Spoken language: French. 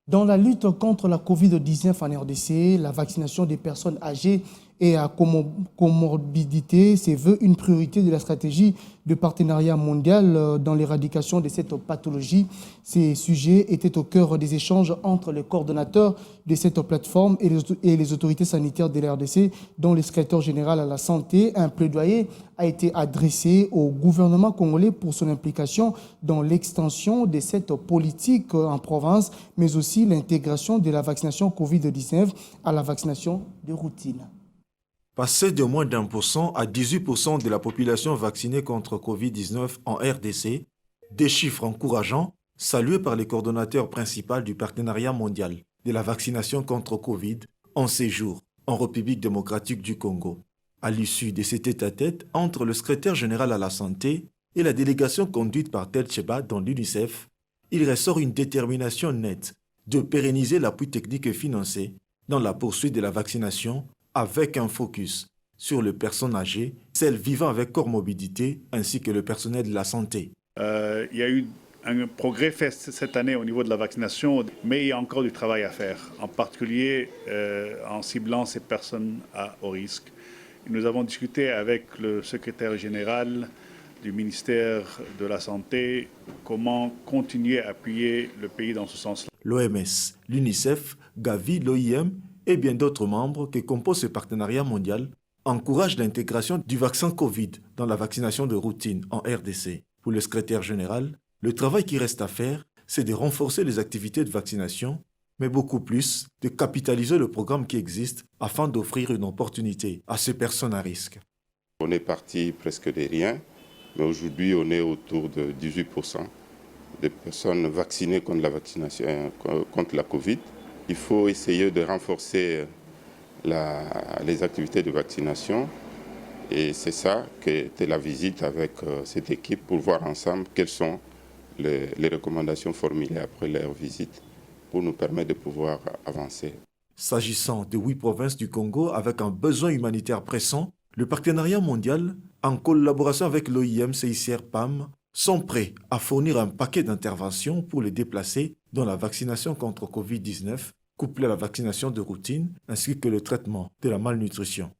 Dans la lutte contre la COVID-19 en RDC, la vaccination des personnes âgées et à comorbidité se veut une priorité de la stratégie de partenariat mondial dans l'éradication de cette pathologie. Ces sujets étaient au cœur des échanges entre les coordonnateurs de cette plateforme et les autorités sanitaires de la RDC, dont le secrétaire général à la santé. Un plaidoyer a été adressé au gouvernement congolais pour son implication dans l'extension de cette politique en province, mais aussi l'intégration de la vaccination COVID-19 à la vaccination de routine. Passer de moins d'1% à 18% de la population vaccinée contre Covid-19 en RDC, des chiffres encourageants salués par les coordonnateurs principaux du partenariat mondial de la vaccination contre Covid en séjour en République démocratique du Congo. À l'issue de cet tête-à-tête entre le secrétaire général à la santé et la délégation conduite par Tel Cheba dans l'UNICEF, il ressort une détermination nette de pérenniser l'appui technique et financier dans la poursuite de la vaccination avec un focus sur les personnes âgées, celles vivant avec comorbidité, ainsi que le personnel de la santé. Il y a eu un progrès fait cette année au niveau de la vaccination, mais il y a encore du travail à faire, en particulier en ciblant ces personnes à haut risque. Nous avons discuté avec le secrétaire général du ministère de la Santé comment continuer à appuyer le pays dans ce sens-là. L'OMS, l'UNICEF, Gavi, l'OIM et bien d'autres membres qui composent ce partenariat mondial encouragent l'intégration du vaccin Covid dans la vaccination de routine en RDC. Pour le secrétaire général, le travail qui reste à faire, c'est de renforcer les activités de vaccination, mais beaucoup plus de capitaliser le programme qui existe afin d'offrir une opportunité à ces personnes à risque. On est parti presque de rien, mais aujourd'hui on est autour de 18% de personnes vaccinées contre la vaccination, contre la Covid. Il faut essayer de renforcer les activités de vaccination et c'est ça qu'était la visite avec cette équipe pour voir ensemble quelles sont les recommandations formulées après leur visite pour nous permettre de pouvoir avancer. S'agissant de 8 provinces du Congo avec un besoin humanitaire pressant, le partenariat mondial, en collaboration avec l'OIM, CICR, PAM, sont prêts à fournir un paquet d'interventions pour les déplacer dans la vaccination contre Covid-19, couplée à la vaccination de routine, ainsi que le traitement de la malnutrition.